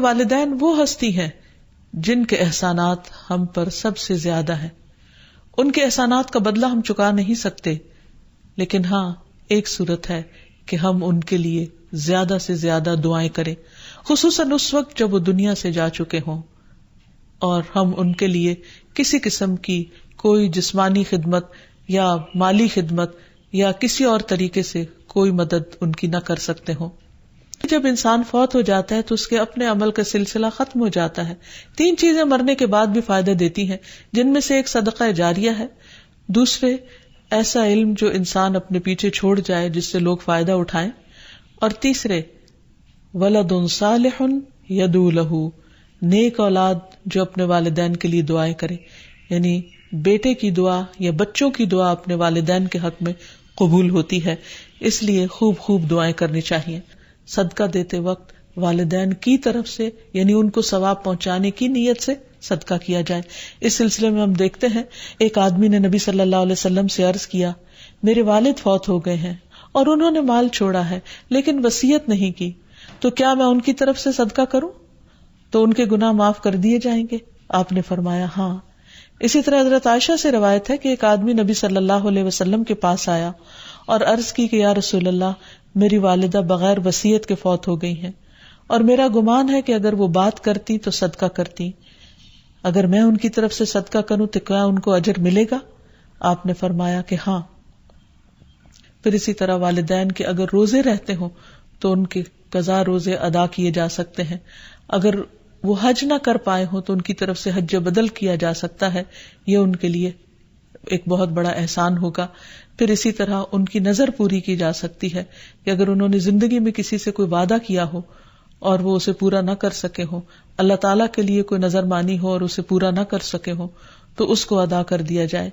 والدین وہ ہستی ہیں جن کے احسانات ہم پر سب سے زیادہ ہیں. ان کے احسانات کا بدلہ ہم چکا نہیں سکتے، لیکن ہاں ایک صورت ہے کہ ہم ان کے لیے زیادہ سے زیادہ دعائیں کریں، خصوصاً اس وقت جب وہ دنیا سے جا چکے ہوں اور ہم ان کے لیے کسی قسم کی کوئی جسمانی خدمت یا مالی خدمت یا کسی اور طریقے سے کوئی مدد ان کی نہ کر سکتے ہوں. جب انسان فوت ہو جاتا ہے تو اس کے اپنے عمل کا سلسلہ ختم ہو جاتا ہے. 3 چیزیں مرنے کے بعد بھی فائدہ دیتی ہیں، جن میں سے ایک صدقہ جاریہ ہے، دوسرے ایسا علم جو انسان اپنے پیچھے چھوڑ جائے جس سے لوگ فائدہ اٹھائیں، اور تیسرے ولد صالح یدعو لہ، نیک اولاد جو اپنے والدین کے لیے دعائیں کرے. یعنی بیٹے کی دعا یا بچوں کی دعا اپنے والدین کے حق میں قبول ہوتی ہے، اس لیے خوب خوب دعائیں کرنی چاہیے. صدقہ دیتے وقت والدین کی طرف سے یعنی ان کو ثواب پہنچانے کی نیت سے صدقہ کیا جائے. اس سلسلے میں ہم دیکھتے ہیں ایک آدمی نے نبی صلی اللہ علیہ وسلم سے عرض کیا، میرے والد فوت ہو گئے ہیں اور انہوں نے مال چھوڑا ہے لیکن وصیت نہیں کی، تو کیا میں ان کی طرف سے صدقہ کروں تو ان کے گناہ معاف کر دیے جائیں گے؟ آپ نے فرمایا ہاں. اسی طرح حضرت عائشہ سے روایت ہے کہ ایک آدمی نبی صلی اللہ علیہ وسلم کے پاس آیا اور عرض کی کہ یا رسول اللہ، میری والدہ بغیر وصیت کے فوت ہو گئی ہیں اور میرا گمان ہے کہ اگر وہ بات کرتی تو صدقہ کرتی، اگر میں ان کی طرف سے صدقہ کروں تو کیا ان کو اجر ملے گا؟ آپ نے فرمایا کہ ہاں. پھر اسی طرح والدین کے اگر روزے رہتے ہوں تو ان کے قضا روزے ادا کیے جا سکتے ہیں. اگر وہ حج نہ کر پائے ہوں تو ان کی طرف سے حج بدل کیا جا سکتا ہے، یہ ان کے لیے ایک بہت بڑا احسان ہوگا. پھر اسی طرح ان کی نظر پوری کی جا سکتی ہے کہ اگر انہوں نے زندگی میں کسی سے کوئی وعدہ کیا ہو اور وہ اسے پورا نہ کر سکے ہو، اللہ تعالیٰ کے لیے کوئی نظر مانی ہو اور اسے پورا نہ کر سکے ہو، تو اس کو ادا کر دیا جائے.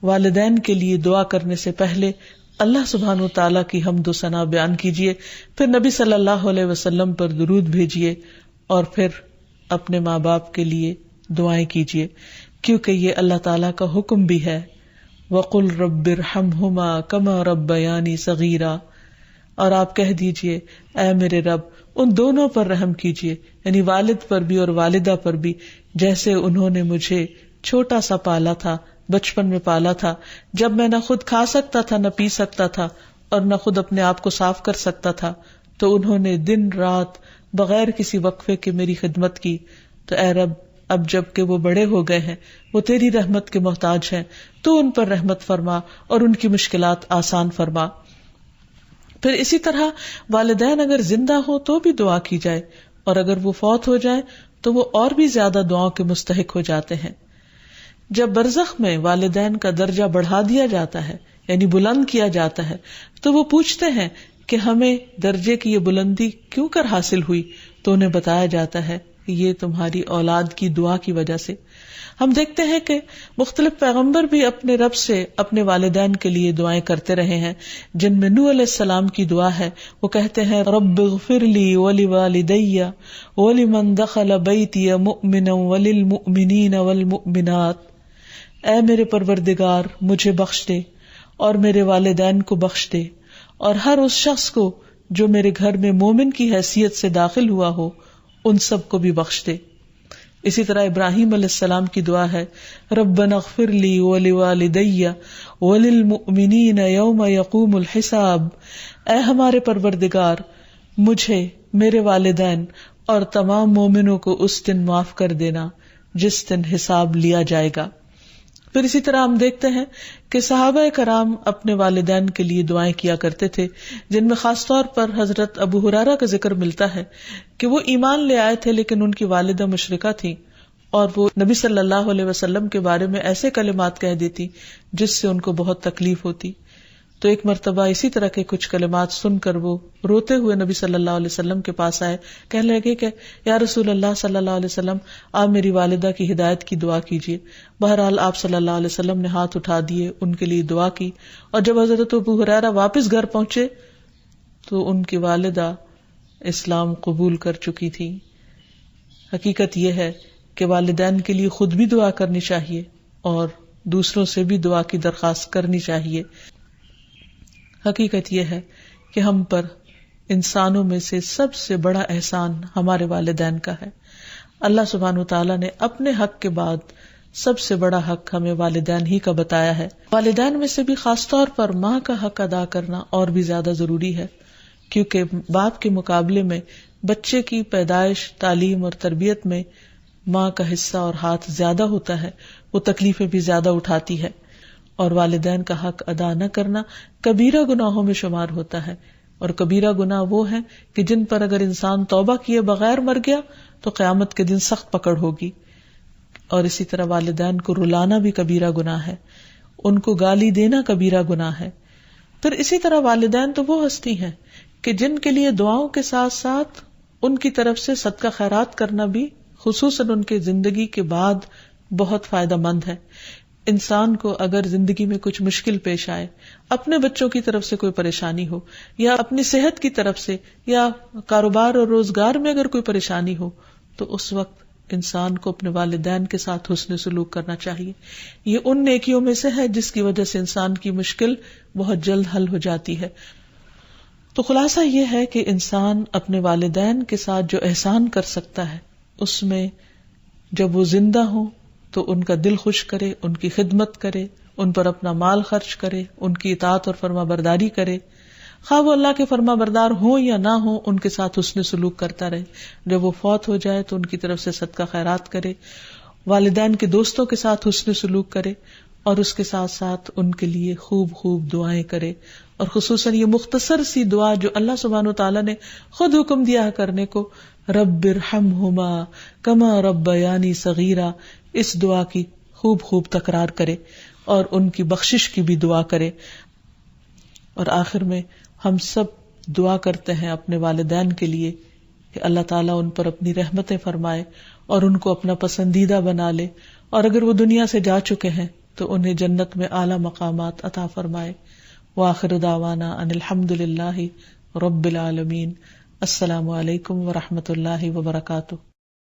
والدین کے لیے دعا کرنے سے پہلے اللہ سبحانہ و تعالیٰ کی حمد و ثنا بیان کیجیے، پھر نبی صلی اللہ علیہ وسلم پر درود بھیجیے اور پھر اپنے ماں باپ کے لیے دعائیں کیجیے، کیونکہ یہ اللہ تعالیٰ کا حکم بھی ہے. وَقُلْ رَبِّ ارْحَمْهُمَا كَمَا رَبَّيَانِي صَغِيرًا، اور آپ کہہ دیجئے اے میرے رب ان دونوں پر رحم کیجیے، یعنی والد پر بھی اور والدہ پر بھی، جیسے انہوں نے مجھے چھوٹا سا پالا تھا، بچپن میں پالا تھا، جب میں نہ خود کھا سکتا تھا نہ پی سکتا تھا اور نہ خود اپنے آپ کو صاف کر سکتا تھا، تو انہوں نے دن رات بغیر کسی وقفے کے میری خدمت کی. تو اے رب اب جب کہ وہ بڑے ہو گئے ہیں، وہ تیری رحمت کے محتاج ہیں، تو ان پر رحمت فرما اور ان کی مشکلات آسان فرما. پھر اسی طرح والدین اگر زندہ ہو تو بھی دعا کی جائے، اور اگر وہ فوت ہو جائے تو وہ اور بھی زیادہ دعاؤں کے مستحق ہو جاتے ہیں. جب برزخ میں والدین کا درجہ بڑھا دیا جاتا ہے یعنی بلند کیا جاتا ہے تو وہ پوچھتے ہیں کہ ہمیں درجے کی یہ بلندی کیوں کر حاصل ہوئی، تو انہیں بتایا جاتا ہے کہ یہ تمہاری اولاد کی دعا کی وجہ سے. ہم دیکھتے ہیں کہ مختلف پیغمبر بھی اپنے رب سے اپنے والدین کے لیے دعائیں کرتے رہے ہیں، جن میں نوح علیہ السلام کی دعا ہے. وہ کہتے ہیں رب اغفر لی ولوالدی ولمن دخل بیتی مؤمنا وللمؤمنین والمؤمنات، اے میرے پروردگار مجھے بخش دے اور میرے والدین کو بخش دے اور ہر اس شخص کو جو میرے گھر میں مومن کی حیثیت سے داخل ہوا ہو ان سب کو بھی بخش دے. اسی طرح ابراہیم علیہ السلام کی دعا ہے ربنا اغفر لی ولوالدی وللمؤمنین یوم یقوم الحساب، اے ہمارے پروردگار مجھے، میرے والدین اور تمام مومنوں کو اس دن معاف کر دینا جس دن حساب لیا جائے گا. پھر اسی طرح ہم دیکھتے ہیں کہ صحابہ کرام اپنے والدین کے لیے دعائیں کیا کرتے تھے، جن میں خاص طور پر حضرت ابو ہریرہ کا ذکر ملتا ہے کہ وہ ایمان لے آئے تھے لیکن ان کی والدہ مشرکہ تھیں اور وہ نبی صلی اللہ علیہ وسلم کے بارے میں ایسے کلمات کہہ دیتی جس سے ان کو بہت تکلیف ہوتی. تو ایک مرتبہ اسی طرح کے کچھ کلمات سن کر وہ روتے ہوئے نبی صلی اللہ علیہ وسلم کے پاس آئے، کہنے لگے کہ یا رسول اللہ صلی اللہ علیہ وسلم آپ میری والدہ کی ہدایت کی دعا کیجیے. بہرحال آپ صلی اللہ علیہ وسلم نے ہاتھ اٹھا دیے، ان کے لیے دعا کی، اور جب حضرت ابو ہریرہ واپس گھر پہنچے تو ان کی والدہ اسلام قبول کر چکی تھی. حقیقت یہ ہے کہ والدین کے لیے خود بھی دعا کرنی چاہیے اور دوسروں سے بھی دعا کی درخواست کرنی چاہیے. حقیقت یہ ہے کہ ہم پر انسانوں میں سے سب سے بڑا احسان ہمارے والدین کا ہے. اللہ سبحانہ وتعالی نے اپنے حق کے بعد سب سے بڑا حق ہمیں والدین ہی کا بتایا ہے. والدین میں سے بھی خاص طور پر ماں کا حق ادا کرنا اور بھی زیادہ ضروری ہے، کیونکہ باپ کے مقابلے میں بچے کی پیدائش، تعلیم اور تربیت میں ماں کا حصہ اور ہاتھ زیادہ ہوتا ہے، وہ تکلیفیں بھی زیادہ اٹھاتی ہے. اور والدین کا حق ادا نہ کرنا کبیرہ گناہوں میں شمار ہوتا ہے، اور کبیرہ گناہ وہ ہیں کہ جن پر اگر انسان توبہ کیے بغیر مر گیا تو قیامت کے دن سخت پکڑ ہوگی. اور اسی طرح والدین کو رلانا بھی کبیرہ گناہ ہے، ان کو گالی دینا کبیرہ گناہ ہے. پھر اسی طرح والدین تو وہ ہستی ہیں کہ جن کے لیے دعاؤں کے ساتھ ساتھ ان کی طرف سے صدقہ خیرات کرنا بھی خصوصاً ان کے زندگی کے بعد بہت فائدہ مند ہے. انسان کو اگر زندگی میں کچھ مشکل پیش آئے، اپنے بچوں کی طرف سے کوئی پریشانی ہو، یا اپنی صحت کی طرف سے، یا کاروبار اور روزگار میں اگر کوئی پریشانی ہو، تو اس وقت انسان کو اپنے والدین کے ساتھ حسن سلوک کرنا چاہیے. یہ ان نیکیوں میں سے ہے جس کی وجہ سے انسان کی مشکل بہت جلد حل ہو جاتی ہے. تو خلاصہ یہ ہے کہ انسان اپنے والدین کے ساتھ جو احسان کر سکتا ہے، اس میں جب وہ زندہ ہوں تو ان کا دل خوش کرے، ان کی خدمت کرے، ان پر اپنا مال خرچ کرے، ان کی اطاعت اور فرما برداری کرے، خواہ وہ اللہ کے فرما بردار ہوں یا نہ ہوں، ان کے ساتھ حسن سلوک کرتا رہے. جب وہ فوت ہو جائے تو ان کی طرف سے صدقہ خیرات کرے، والدین کے دوستوں کے ساتھ حسن سلوک کرے، اور اس کے ساتھ ساتھ ان کے لیے خوب خوب دعائیں کرے. اور خصوصاً یہ مختصر سی دعا جو اللہ سبحانہ وتعالیٰ نے خود حکم دیا کرنے کو، رب ارحمہما کما ربیانی صغیرا، اس دعا کی خوب خوب تکرار کرے اور ان کی بخشش کی بھی دعا کرے. اور آخر میں ہم سب دعا کرتے ہیں اپنے والدین کے لیے کہ اللہ تعالیٰ ان پر اپنی رحمتیں فرمائے اور ان کو اپنا پسندیدہ بنا لے، اور اگر وہ دنیا سے جا چکے ہیں تو انہیں جنت میں اعلیٰ مقامات عطا فرمائے. وآخر دعوانا ان الحمد للہ رب العالمین. السلام علیکم ورحمۃ اللہ وبرکاتہ.